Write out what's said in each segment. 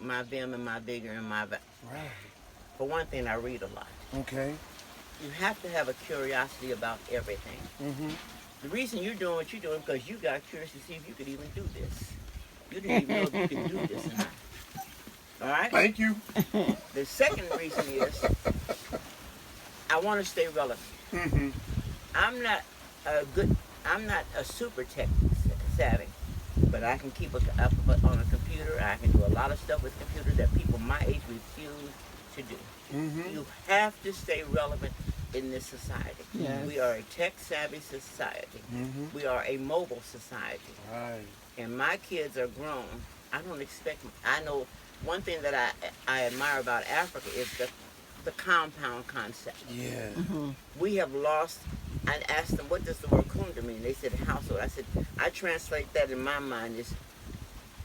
my vim and my vigor and my... Right. For one thing, I read a lot. Okay. You have to have a curiosity about everything. Mm-hmm. The reason you're doing what you're doing because you got curious to see if you could even do this. You didn't even know if you could do this or not. All right? Thank you. The second reason is I want to stay relevant. Mm-hmm. I'm not a super tech savvy, but I can keep up on a computer. I can do a lot of stuff with computers that people my age refuse to do. Mm-hmm. You have to stay relevant in this society. Yes. We are a tech-savvy society. Mm-hmm. We are a mobile society. Right. And my kids are grown. I don't expect... I know one thing that I admire about Africa is the compound concept. Yeah. Mm-hmm. We have lost... I asked them, what does the word kunda mean? They said household. I said, I translate that in my mind as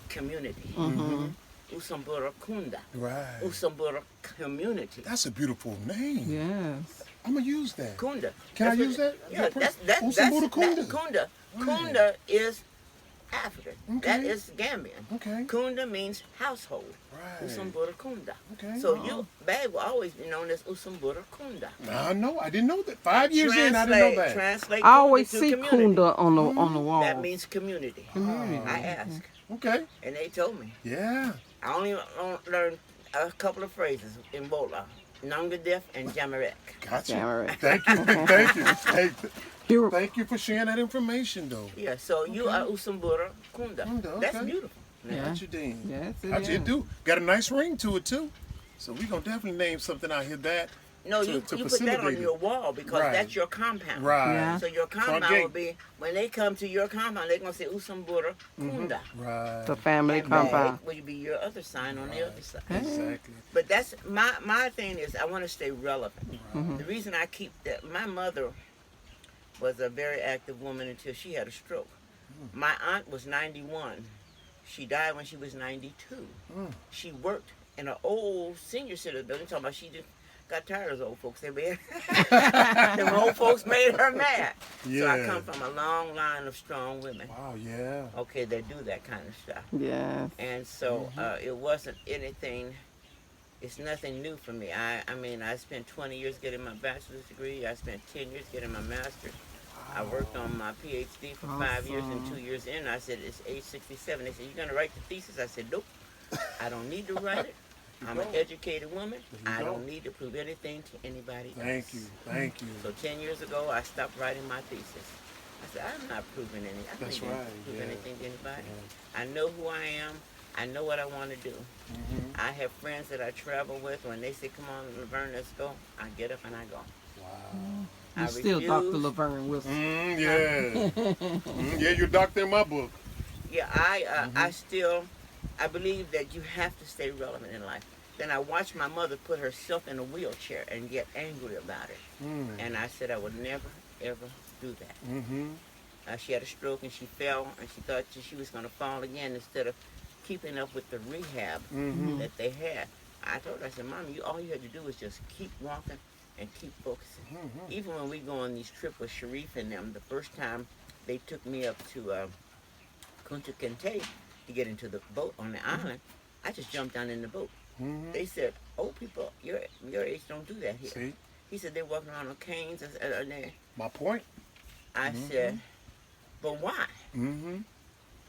community. Mm-hmm. Usambura kunda. Right. Usambura community. That's a beautiful name. Yes. I'm gonna use that. Kunda. Can I That's use what- that? Yeah, that's Usambura Kunda. Kunda. Right. Kunda is African. Okay. That is Gambian. Okay. Kunda means household. Right. Usambura kunda. Okay. So you, bag will always be known as Usambura kunda. I know. I didn't know that. 5 years in, I didn't know that. Translate I always to see community. kunda on the wall. That means community. Community. I asked, Okay. and they told me. Yeah. I only learned a couple of phrases in Bola, Nangadef and Jamarek. Gotcha. Jamarek. Thank you. Thank you. You're- Thank you for sharing that information, though. Yeah, so you are Usambura kunda. Kunda, That's okay. beautiful. Yeah. Gotcha, Dean. Yes, it Gotcha, it is. do. Got a nice ring to it, too. So we're going to definitely name something out here that. No, to you put that facilitate on it. your wall because Right. that's your compound. Right. Yeah. So your compound gate. will be, when they come to your compound, they're going to say Usambura kunda. Right. The family And compound. bag will be your other sign on the other side. Exactly. But that's my thing is I want to stay relevant. Mm-hmm. The reason I keep that, my mother was a very active woman until she had a stroke. My aunt was 91. She died when she was 92. She worked in an old senior center building. Talking about she just got tired of those old folks. They made them old folks made her mad. So I Yeah. come from a long line of strong women. Wow, yeah. Okay, they do that kind of stuff. Yes. And so it wasn't anything, it's nothing new for me. I mean, I spent 20 years getting my bachelor's degree. I spent 10 years getting my master's. I worked on my PhD for 5 years, and 2 years in, I said, it's age 67. They said, you going to write the thesis? I said, nope. I don't need to write it. I'm an educated woman. There you I go. don't need to prove anything to anybody else. Thank you. Thank you. So 10 years ago, I stopped writing my thesis. I said, I'm not proving anything. I don't That's need to right, prove yeah. anything to anybody. I know who I am. I know what I want to do. I have friends that I travel with. When they say, come on, Lavergne, let's go, I get up and I go. Wow. I You're still Dr. refuse- Lavergne Wilson. Yeah. Yeah, you're a doctor in my book. Yeah, I believe that you have to stay relevant in life. Then I watched my mother put herself in a wheelchair and get angry about it. And I said I would never, ever do that. She had a stroke and she fell and she thought she was going to fall again instead of keeping up with the rehab that they had. I told her, I said, Mom, all you had to do was just keep walking and keep focusing. Even when we go on these trips with Sharif and them, the first time they took me up to Kunta Kinte to get into the boat on the island, I just jumped down in the boat. They said, old people your age don't do that here. See? He said, they're walking around on canes. My point? I said, but why?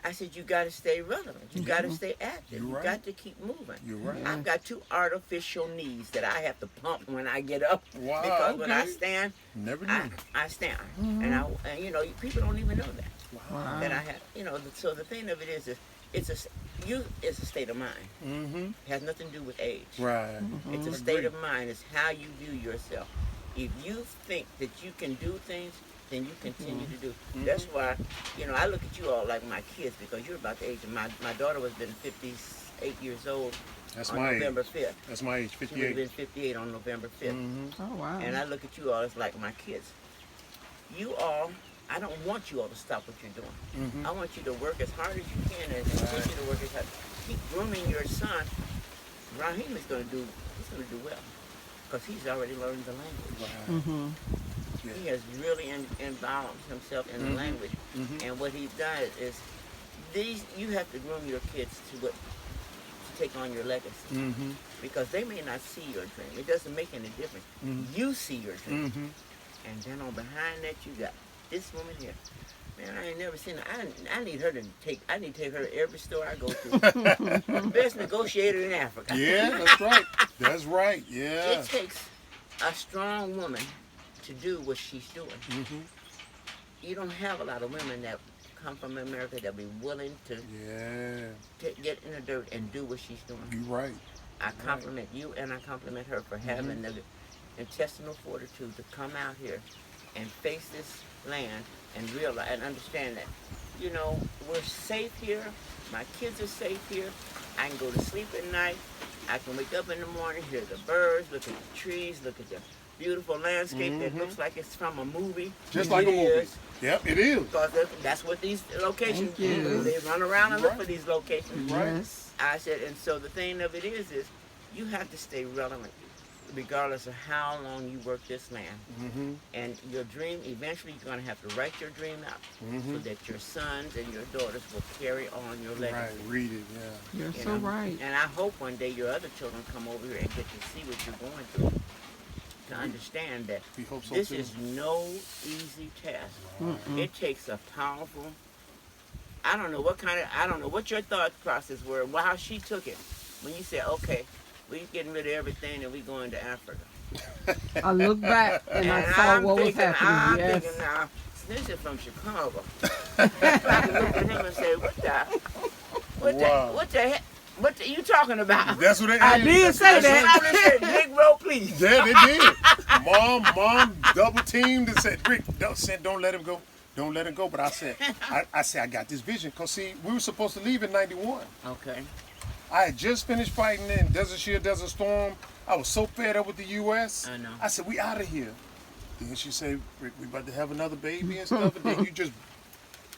I said, you got to stay relevant. You got to stay active. You're You right. got to keep moving. You're right. I've got 2 artificial knees that I have to pump when I get up. Wow, Because when I okay. stand, Never knew. I stand. And you know, people don't even know that. Wow. That I have, you know, so the thing of it is it's a state of mind. It has nothing to do with age. Right. It's a state of mind. It's how you view yourself. If you think that you can do things, then you continue to do. That's why, you know, I look at you all like my kids because you're about the age of my daughter was been 58 years old That's on my November age. 5th. That's my age, She would have 58. been 58 on November 5th. Oh, wow. And I look at you all as like my kids. You all, I don't want you all to stop what you're doing. I want you to work as hard as you can and continue to work as hard. Keep grooming your son. Raheem is going to do well because he's already learned the language. Wow. He has really involved himself in the language. And what he's done is you have to groom your kids to take on your legacy. Mm-hmm. Because they may not see your dream. It doesn't make any difference. You see your dream. And then on behind that, you got this woman here. Man, I ain't never seen her. I need her to take. I need to take her to every store I go to. Best negotiator in Africa. Yeah, that's right. That's right. Yeah. It takes a strong woman to do what she's doing. You don't have a lot of women that come from America that be willing to get in the dirt and do what she's doing. You're right. I compliment you and I compliment her for having the intestinal fortitude to come out here and face this land and realize and understand that, you know, we're safe here. My kids are safe here. I can go to sleep at night. I can wake up in the morning, hear the birds, look at the trees, look at the beautiful landscape that looks like it's from a movie. Just like a movie. Yep, it is. Because that's what these locations do. They run around and look for these locations. Yes. I said, and so the thing of it is you have to stay relevant regardless of how long you work this land. And your dream, eventually you're going to have to write your dream out so that your sons and your daughters will carry on your legacy. Right, read it, You're You so know? right. And I hope one day your other children come over here and get to see what you're going through. To understand that We hope so this too. is no easy task. It takes a powerful, I don't know what your thought process were, how she took it. When you said, okay, we getting rid of everything and we going to Africa. I look back and I saw I'm what was thinking, happening. I'm Yes. thinking now, this is from Chicago. I looked at him and said, what the heck? What are you talking about? That's what they I did say That's that. what I said, big row, please. Yeah, they did. Mom double teamed and said, Rick, don't let him go. Don't let him go. But I said, I got this vision. Because, see, we were supposed to leave in 91. Okay. I had just finished fighting in Desert Shield, Desert Storm. I was so fed up with the U.S. I know. I said, we out of here. Then she said, Rick, we about to have another baby and stuff. And then you just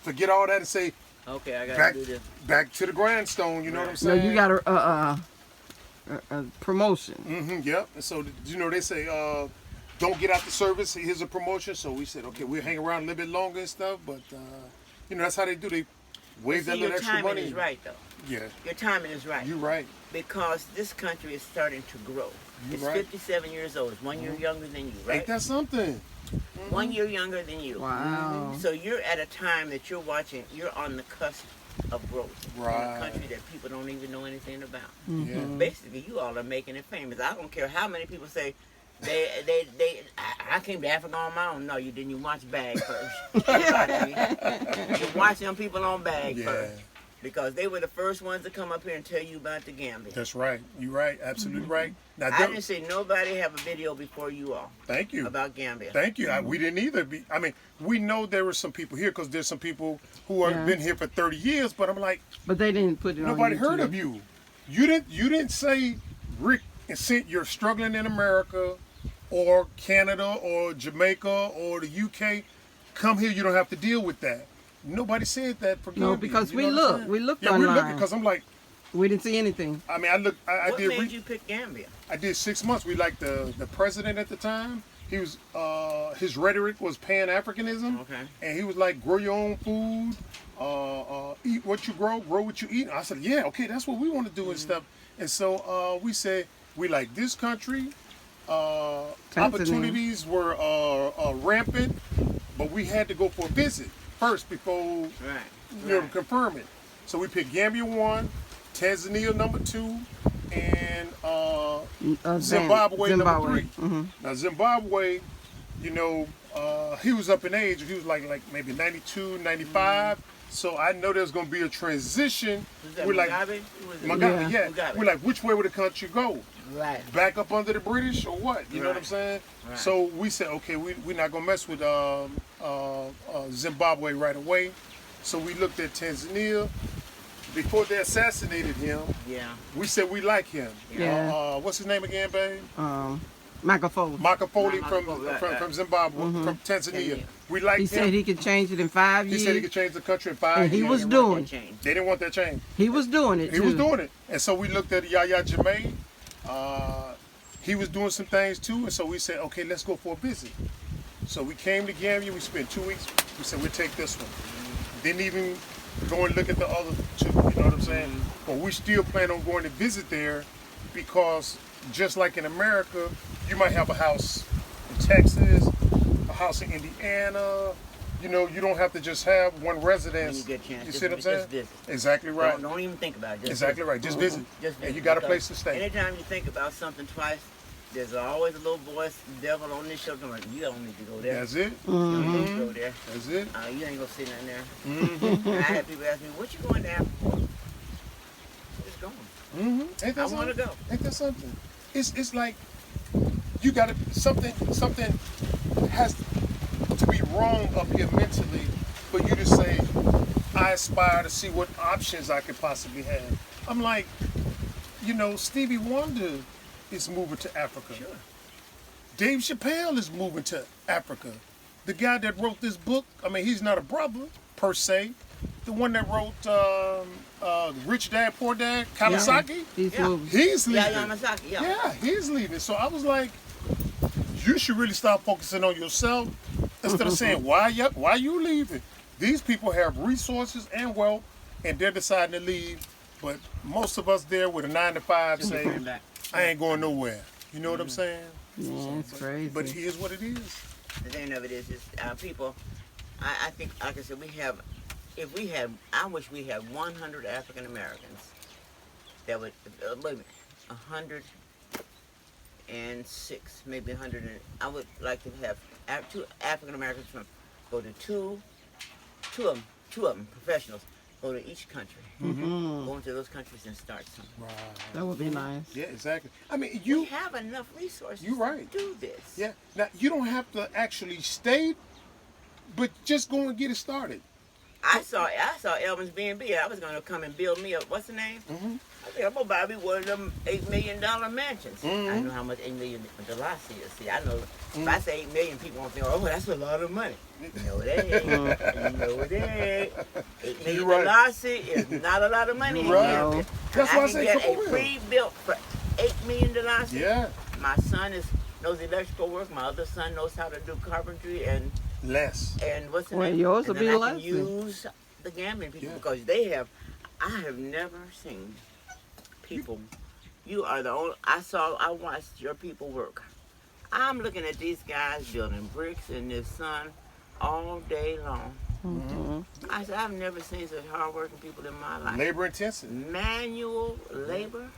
forget all that and say, Okay, I got to do this. back to the grindstone. You know what I'm So saying? you got a promotion. Yep. And so, you know, they say, don't get out the service. Here's a promotion. So we said, okay, we'll hang around a little bit longer and stuff. But, you know, that's how they do. They wave that Your little extra timing money. is right, though. Yeah. Your timing is right. You're right. Because this country is starting to grow. You're It's right. 57 years old. It's 1 year younger than you, right? Ain't that something? 1 year younger than you. Wow. So you're at a time that you're on the cusp of growth Right. in a country that people don't even know anything about. Yeah. Basically, you all are making it famous. I don't care how many people say, I came to Africa on my own. No, you didn't. You watch Bag first. You watch them people on Bag first. Because they were the first ones to come up here and tell you about the Gambia. That's right. You're right. Absolutely right. Now, I didn't see nobody have a video before you all thank you. about Gambia. Thank you. We didn't either. I mean, we know there were some people here because there's some people who have been here for 30 years. But I'm like, But they didn't put it on nobody YouTube. heard of you. You didn't say, Rick, you're struggling in America or Canada or Jamaica or the UK. Come here. You don't have to deal with that. Nobody said that for Gambia. No, because you we know what I'm looked. saying? We looked Yeah, online. we're looking because I'm like, We didn't see anything. I mean, I looked. I What did. made you pick Gambia? I did 6 months. We liked the president at the time. He was his rhetoric was Pan-Africanism, Okay. and he was like, grow your own food, eat what you grow what you eat. And I said, yeah, okay, that's what we want to do and stuff. And so we said we like this country. Opportunities were rampant, but we had to go for a visit first before Right. you know, confirm it. So we picked Gambia 1, Tanzania number 2, and Zimbabwe number 3. Now Zimbabwe, you know, he was up in age. He was like maybe 92, 95. So I know there's going to be a transition. Was that We're like, Mugabe? Who was it? Mugabe, yeah. Mugabe. We're like, which way would the country go? Right. Back up under the British or what? You know what I'm Right. saying? Right. So we said, okay, we're not gonna mess with Zimbabwe right away. So we looked at Tanzania. Before they assassinated him, Yeah. we said we like him. Yeah. What's his name again, babe? Makafoli. Makafoli Makafoli, from Zimbabwe, from Tanzania. We liked He him. said he could change it in 5 He years. said he could change the country in 5 And he years. was They didn't want doing that change. They didn't want that change. He was doing it He too. was doing it. And so we looked at Yahya Jammeh. He was doing some things too. And so we said, okay, let's go for a visit. So we came to Gambia. We spent 2 weeks. We said, we'll take this one. Didn't even go and look at the other two. You know what I'm saying? But we still plan on going to visit there because just like in America, you might have a house in Texas, a house in Indiana. You know, you don't have to just have one residence. When you get a chance, You see what I'm saying? just visit. Exactly right. Don't even think about it. Just Exactly visit. right. Just visit. Just visit. And you got a Because place to stay. Anytime you think about something twice, there's always a little voice, devil on this show going, you don't need to go there. That's it. You don't need to go there. That's it. You ain't gonna see nothing there. Mm-hmm. And I had people ask me, what you going down for? Just going. Mm-hmm. Ain't that I want to go. Ain't that something? It's like you got to something has to be wrong up here mentally for you to say I aspire to see what options I could possibly have. I'm like, you know, Stevie Wonder is moving to Africa. Sure. Dave Chappelle is moving to Africa. The guy that wrote this book, I mean, he's not a brother per se. The one that wrote Rich Dad Poor Dad, Kawasaki, he's leaving. Yamasaki, Yeah, he's leaving. So I was like, you should really start focusing on yourself instead of saying, why you leaving? These people have resources and wealth, and they're deciding to leave. But most of us there with a 9-to-5 say, I ain't going nowhere. You know what I'm saying? Yeah, it's crazy. But here's what it is. The thing of it is people, I think, like I said, I wish we had 100 African Americans that would, wait a minute, 106, maybe 100, I would like to have two African Americans go to two of them, professionals, go to each country, go into those countries and start something. Right. That would be nice. Yeah, exactly. I mean, We have enough resources to do this. Yeah. Now, you don't have to actually stay, but just go and get it started. I saw Elvin's B&B. I was going to come and build me a, what's the name? Mm-hmm. I think I'm going to buy me one of them $8 million mansions. Mm-hmm. I know how much $8 million is. See, I know if I say $8 million, people won't think, oh, that's a lot of money. No, it ain't. No, it ain't. $8 million is not a lot of money. You're right. That's why I say, can get a pre-built for $8 million. Yeah. My son knows electrical work. My other son knows how to do carpentry and less. And what's the Well, name? yours and will be I less. can use the gambling people because I have never seen people. You are the only. I watched your people work. I'm looking at these guys building bricks in this sun all day long. Mm-hmm. I said, I've never seen such hardworking people in my life. Labor intensive. Manual labor.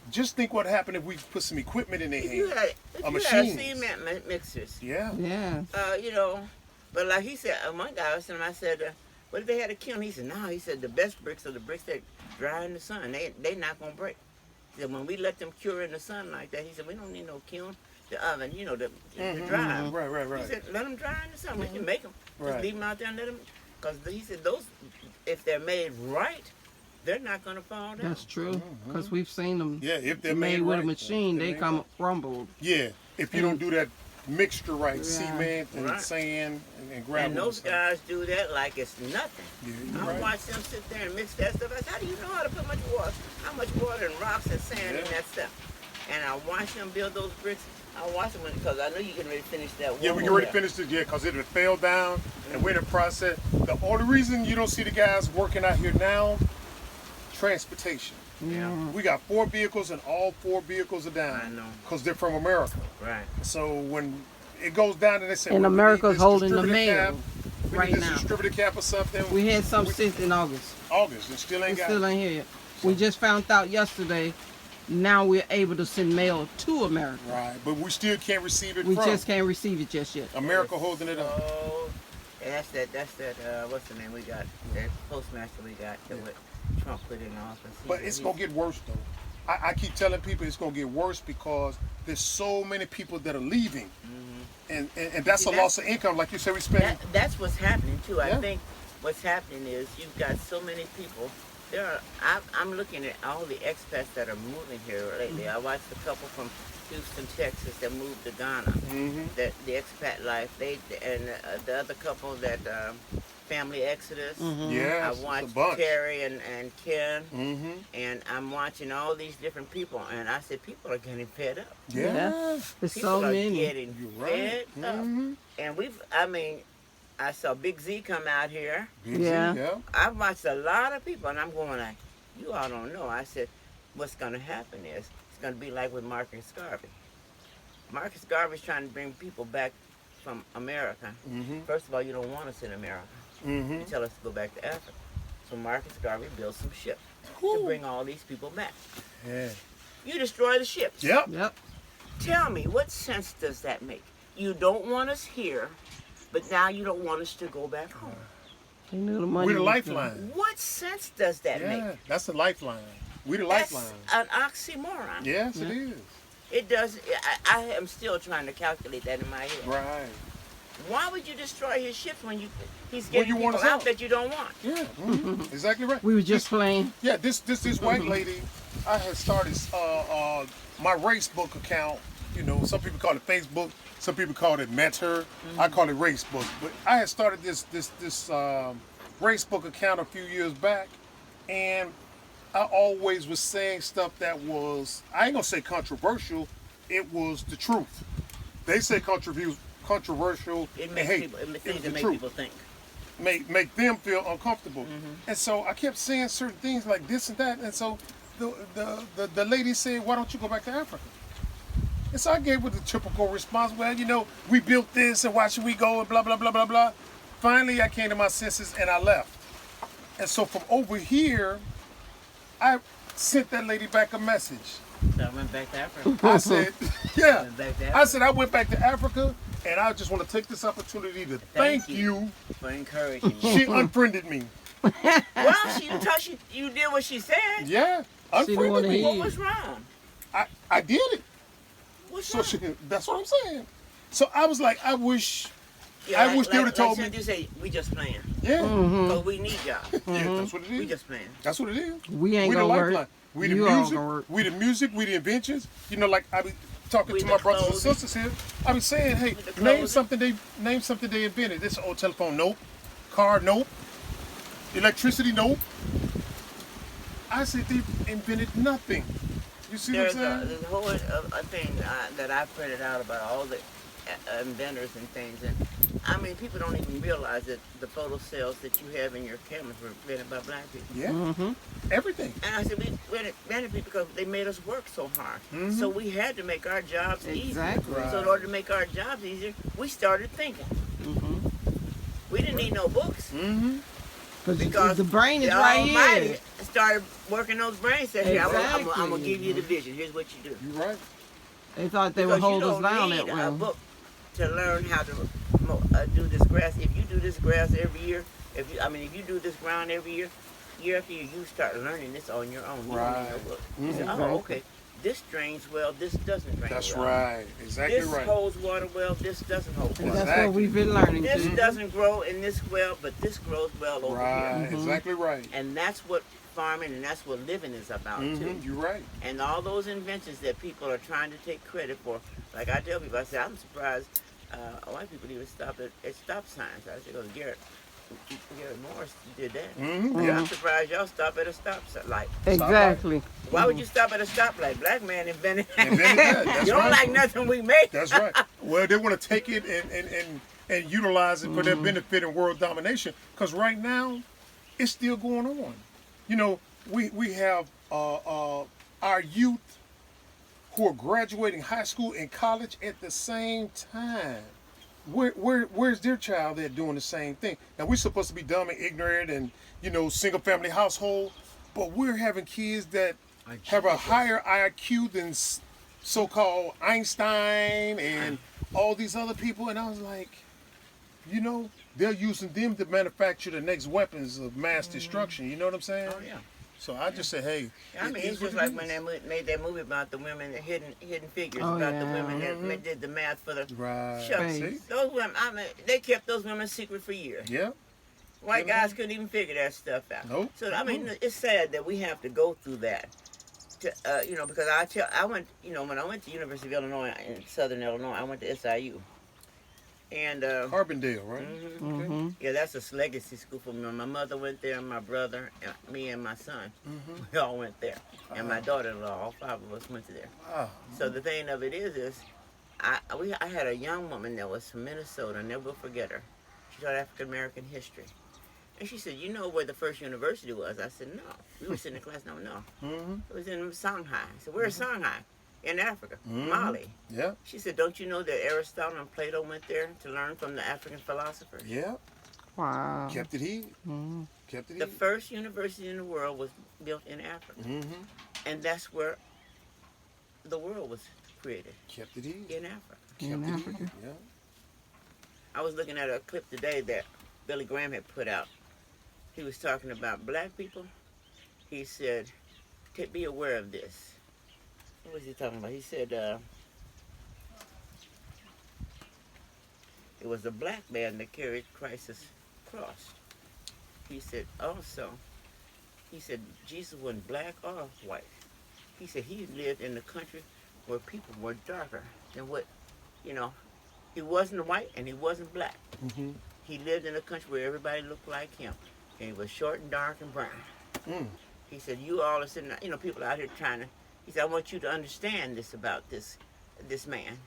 Just think what happened if we put some equipment in their hands. If you had cement mixers. Yeah. Yeah. But like he said, one guy was telling him, I said, what if they had a kiln? He said, no. He said, the best bricks are the bricks that dry in the sun. They not going to break. He said, when we let them cure in the sun like that, he said, we don't need no kiln. The oven, the dry. Right. He said, let them dry in the sun. We can make them. Just leave them out there and let them. Because he said, those, if they're made right, they're not going to fall down. That's true. Because we've seen them if they're made with right, a machine, they come crumbled. Yeah, if you don't do that mixture right, cement and sand and gravel. And those guys do that like it's nothing. Yeah, I watch them sit there and mix that stuff. I said, how do you know how to put how much water and rocks and sand in that stuff? And I watch them build those bricks. I watch them because I know you can already finish that wall. Yeah, we can already finish it, because it fell down and we're in the process. The only reason you don't see the guys working out here now, transportation. Yeah. We got 4 vehicles and all 4 vehicles are down. I know. Because they're from America. Right. So when it goes down and they say, And America's holding the mail right now. now. Distributor cap or something. We had some since in August. And still ain't It got still ain't here yet. We just found out yesterday. Now we're able to send mail to America. Right, but we still can't receive it We from. just can't receive it just yet. America holding it up. Oh, that's that, what's the name we got? That postmaster we got that what Trump put in office. But it's going to get worse, though. I keep telling people it's going to get worse because there's so many people that are leaving. And that's a loss of income. Like you said, we spend. That's what's happening, too. I think what's happening is you've got so many people. I'm looking at all the expats that are moving here lately. I watched a couple from Houston, Texas that moved to Ghana. That the expat life. The other couple that family exodus. Yeah, I watched Terry and Ken, and I'm watching all these different people, and I said people are getting fed up. Yeah, there's People so many. are getting fed up, and I saw Big Z come out here. Yeah. I've watched a lot of people, and I'm going like, you all don't know. I said, what's going to happen is it's going to be like with Marcus Garvey. Marcus Garvey's trying to bring people back from America. First of all, you don't want us in America. You tell us to go back to Africa. So Marcus Garvey built some ships to bring all these people back. Yeah. You destroy the ships. Yep. Tell me, what sense does that make? You don't want us here, but now you don't want us to go back home. He knew the money. We're the was lifeline. What sense does that make? Yeah, that's the lifeline. We're the That's lifeline. an oxymoron. Yes, it is. It does. I am still trying to calculate that in my head. Right. Why would you destroy his ships when he's When getting you want people us out out. that you don't want? Yeah. Exactly right. We were just playing. Yeah, this white lady, I had started my race book account. You know, some people call it Facebook, some people call it Mentor. I call it Race Book. But I had started this race book account a few years back, and I always was saying stuff that was, I ain't gonna say controversial, it was the truth. They say controversial. It and makes hey, people. It it things was that the make truth. people think. Make them feel uncomfortable. And so I kept saying certain things like this and that. And so the lady said, why don't you go back to Africa? And so I gave her the typical response, well, you know, we built this and why should we go and blah, blah, blah, blah, blah. Finally, I came to my senses and I left. And so from over here, I sent that lady back a message. So I went back to Africa. I said, yeah. Went back to I Africa. said, I went back to Africa and I just want to take this opportunity to thank you. for encouraging me. She unfriended me. Well, you did what she said. Yeah, She didn't wanna unfriended me. hear What was wrong? I did it. What's So wrong? that's what I'm saying. So I was like, I wish Yeah, I wish they would've told me. You say we just playing. Yeah. Because we need y'all. Yeah, that's what it is. We just playing. That's what it is. We ain't We the gonna lifeline. work. We the You all music. gonna work. We the music. We the inventions. You know, like I be talking We to the my brothers and clothing. sisters here. I be saying, hey, the name clothing. something they invented. This old telephone, nope. Car, nope. Electricity, nope. I said they invented nothing. You see There's what I'm saying? there's a whole thing that I printed out about all the inventors and things. And I mean, people don't even realize that the photo cells that you have in your cameras were invented by black people. Yeah. Everything. And I said, we invented people because they made us work so hard. So we had to make our jobs easier. Exactly. Right. So in order to make our jobs easier, we started thinking. We didn't need no books. Because the brain is the right Almighty here. started working those brains. Said, here, I'm Exactly. going to give you the vision. Here's what you do. You're right. They thought they would Because you hold us don't down need that a way. book to learn how to do this grass. If you do this grass every year, if you do this ground every year after year, you start learning this on your own. You don't need no Right. book. You say, oh, okay, this drains well, this doesn't drain That's well. right. Exactly This right. holds water well, this doesn't hold And water. that's Exactly. what we've been learning This too. doesn't grow in this well, but this grows well over Right. here. Exactly right. And that's what farming and that's what living is about too. You're right. And all those inventions that people are trying to take credit for, like I tell people, I say, I'm surprised white people even stop at stop signs. I say, oh, Garrett Morris did that. I'm surprised y'all stop at a stop light. Exactly. Why would you stop at a stoplight? Black man invented Invented that. That's You don't right. like nothing we make. That's right. Well, they want to take it and utilize it for their benefit in world domination. Because right now, it's still going on. You know, we have our youth who are graduating high school and college at the same time. Where's their child at doing the same thing? Now we're supposed to be dumb and ignorant and, you know, single family household, but we're having kids that have a higher IQ than so-called Einstein and all these other people. And I was like, you know, they're using them to manufacture the next weapons of mass destruction. You know what I'm saying? Oh, yeah. So I just say, hey, I mean, it's just like when they made that movie about the women, the hidden figures, Oh, about yeah. the women that did the math for the right. shucks. See? Those women, I mean, they kept those women secret for years. Yeah. White guys couldn't even figure that stuff out. Nope. So I mean, it's sad that we have to go through that. To, you know, because I went, you know, when I went to University of Illinois in Southern Illinois, I went to SIU, and Carbondale, right? Okay. yeah, that's a legacy school for me. My mother went there, and my brother, and me, and my son, we all went there, and my daughter-in-law. All five of us went to there. Wow. So the thing of it is, I had a young woman that was from Minnesota. I never will forget her. She taught African American history. And she said, you know where the first university was? I said, no. We were sitting in class, no. It was in Shanghai. I said, where's Shanghai? In Africa, Mali. Yeah. She said, don't you know that Aristotle and Plato went there to learn from the African philosophers? Yeah. Wow. Kept it here. Kept it The here. first university in the world was built in Africa. And that's where the world was created, Kept it here. in Africa. In Africa. Yeah. I was looking at a clip today that Billy Graham had put out. He was talking about black people. He said, be aware of this. What was he talking about? He said, it was a black man that carried Christ's cross. He said, also, Jesus wasn't black or white. He said he lived in a country where people were darker than what, he wasn't white and he wasn't black. He lived in a country where everybody looked like him. And he was short and dark and brown. He said, you all are sitting, people out here trying to, he said, I want you to understand this about this man.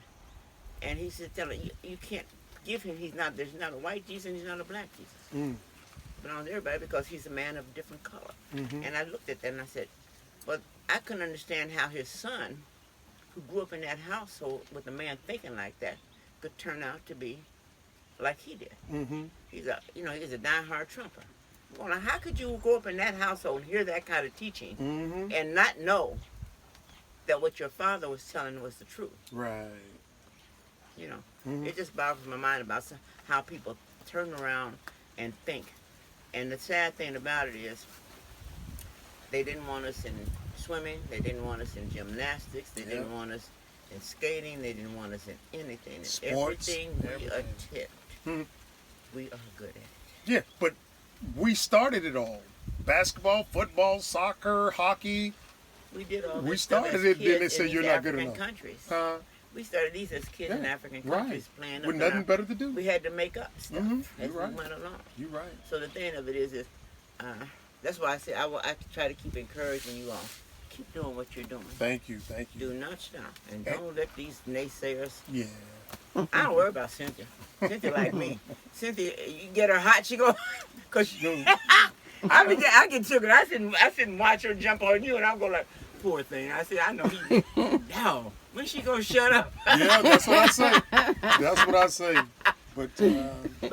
And he said, tell him, you can't give him, there's not a white Jesus and he's not a black Jesus. But on everybody because he's a man of different color. And I looked at that and I said, but I couldn't understand how his son, who grew up in that household with a man thinking like that, could turn out to be like he did. He's a die-hard Trumper. Well, now, how could you go up in that household and hear that kind of teaching and not know that what your father was telling was the truth? Right. It just boggles my mind about how people turn around and think. And the sad thing about it is, they didn't want us in swimming, they didn't want us in gymnastics, they didn't want us in skating, they didn't want us in anything. Sports, everything we attempt, we are good at it. Yeah, but we started it all. Basketball, football, soccer, hockey. We did all We this stuff started as it, then kids they in said you're these not good African enough. countries. We We started these as kids in African countries playing up with in nothing our- better to do. We had to make up stuff as You're right. we went along. You're right. So the thing of it is that's why I say I try to keep encouraging you all. Keep doing what you're doing. Thank you. Thank you. Do not stop. And don't let these naysayers. Yeah. I don't worry about Cynthia. Cynthia like me. Cynthia, you get her hot, she go, cause I get took it. I sit and watch her jump on you, and I'll go like, poor thing. I said, I know he. No, when she gonna shut up? Yeah, that's what I say. That's what I say. But You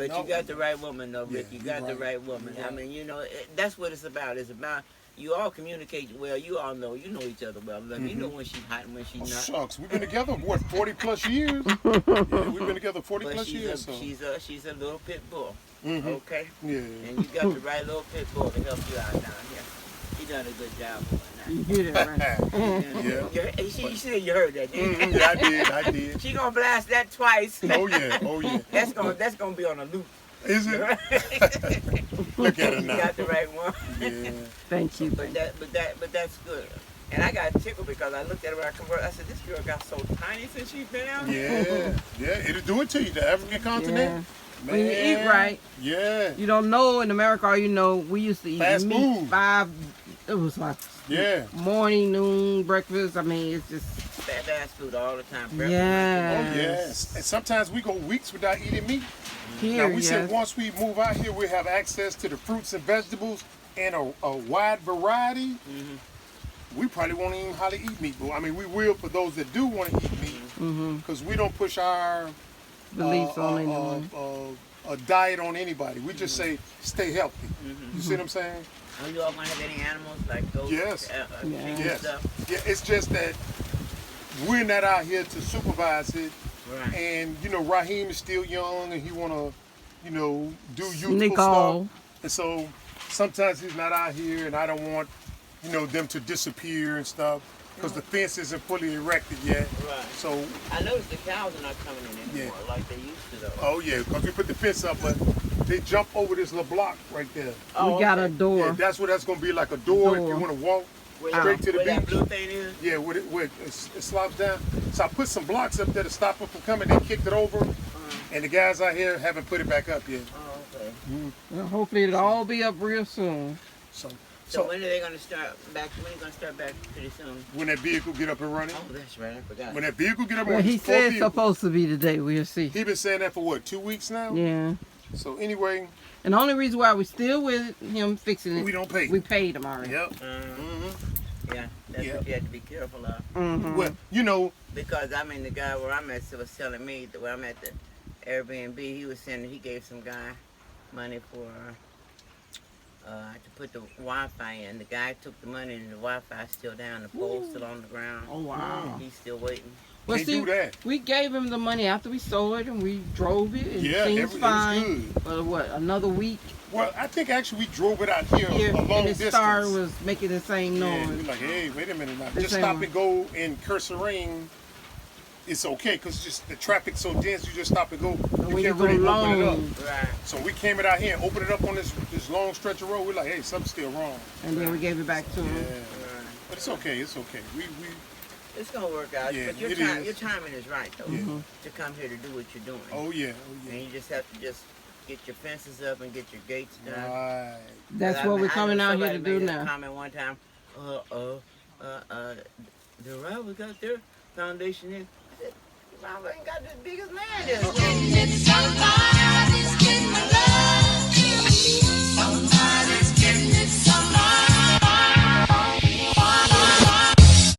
no. got the right woman, though, Rick. Yeah, You got you're the right. right woman. You're I right. mean, that's what it's about. It's about you all communicate well. You all know. You know each other well. Look, you know when she's hot and when she's Oh, not. shucks, we've been together what 40 plus years. Yeah, we've been together 40 But plus years. So. she's a little pit bull. Mhm. Okay. Yeah. And you got the right little pit bull to help you out down here. She done a good job for You it hear that, right? now. Yeah. She said you heard that, didn't you? Yeah, I did. She gonna blast that twice. Oh yeah. That's gonna be on a loop. Is it? Look at her You now. got the right one. Yeah. Thank you. But that's good. And I got tickled because I looked at her when I conversed. I said, this girl got so tiny since she's been out here. Yeah. It'll do it to you. The African continent. When you eat Man. right, Yeah. you don't know in America, all you know, we used to eat Fast meat food. it was like Yeah. morning, noon, breakfast. I mean, it's just, Fast food all the time. Oh Yes. yes. And sometimes we go weeks without eating meat. here, Now we said yes. once we move out here, we have access to the fruits and vegetables and a wide variety. We probably won't even hardly eat meat, but I mean we will for those that do want to eat meat, because we don't push our Beliefs on anyone. a diet on anybody. We just say stay healthy. You see what I'm saying? Are you all gonna have any animals like those? Yes. Chickens and Yes. stuff? Yeah, it's just that we're not out here to supervise it. Right. And Raheem is still young, and he wanna, do youthful Sneak stuff. off. And so sometimes he's not out here, and I don't want, them to disappear and stuff because the fence isn't fully erected yet. Right. So, I noticed the cows are not coming in anymore like they used to though. oh yeah, because we put the fence up, but they jump over this little block right there. Oh, We got a okay. door. Yeah, that's gonna be like a door if you Door. want to walk Where straight to the where that beach. blue thing is? Yeah, where it slops down. So I put some blocks up there to stop them from coming. They kicked it over, and the guys out here haven't put it back up yet. Oh, okay. Well, hopefully it'll all be up real soon. So, So when are they going to start back? When are you going to start back pretty soon? When that vehicle get up and running. Oh, that's right. I forgot. When that vehicle get up and Well, running. he said it's supposed to be today. We'll see. He been saying that for what, 2 weeks now? Yeah. So anyway. And the only reason why we're still with him fixing it, We don't pay. we paid him already. Yep. Yeah, that's what you have to be careful of. Well, you know. Because, I mean, the guy where I'm at was telling me that where I'm at the Airbnb, he was saying that he gave some guy money for to put the Wi-Fi in. The guy took the money and the Wi-Fi's still down. The pole's still on the ground. Oh, wow. He's still waiting. Well, Can't see, do that. we gave him the money after we sold it and we drove it. And Yeah, things it was fine. good. But what, another week? Well, I think actually we drove it out here a long and the distance. star was making the same noise. Yeah, we're like, hey, wait a minute now. The Just same stop one. and go in Cursorine. It's okay because just the traffic's so dense. You just stop and go. And You when can't you go really long, open it up. Right. So we came it out here and opened it up on this long stretch of road. We're like, hey, something's still wrong. and then we gave it back to Yeah, him. but it's okay. It's okay. We It's going to work out. Yeah, but your, it is. your timing is right, though, to come here to do what you're doing. oh yeah, And you just have to just get your fences up and get your gates done. right. That's But what we're I coming know out here to somebody do made a now. comment one time, the road we got their foundation in. I said, Mama ain't got as big as mine is. Somebody's getting my love. Somebody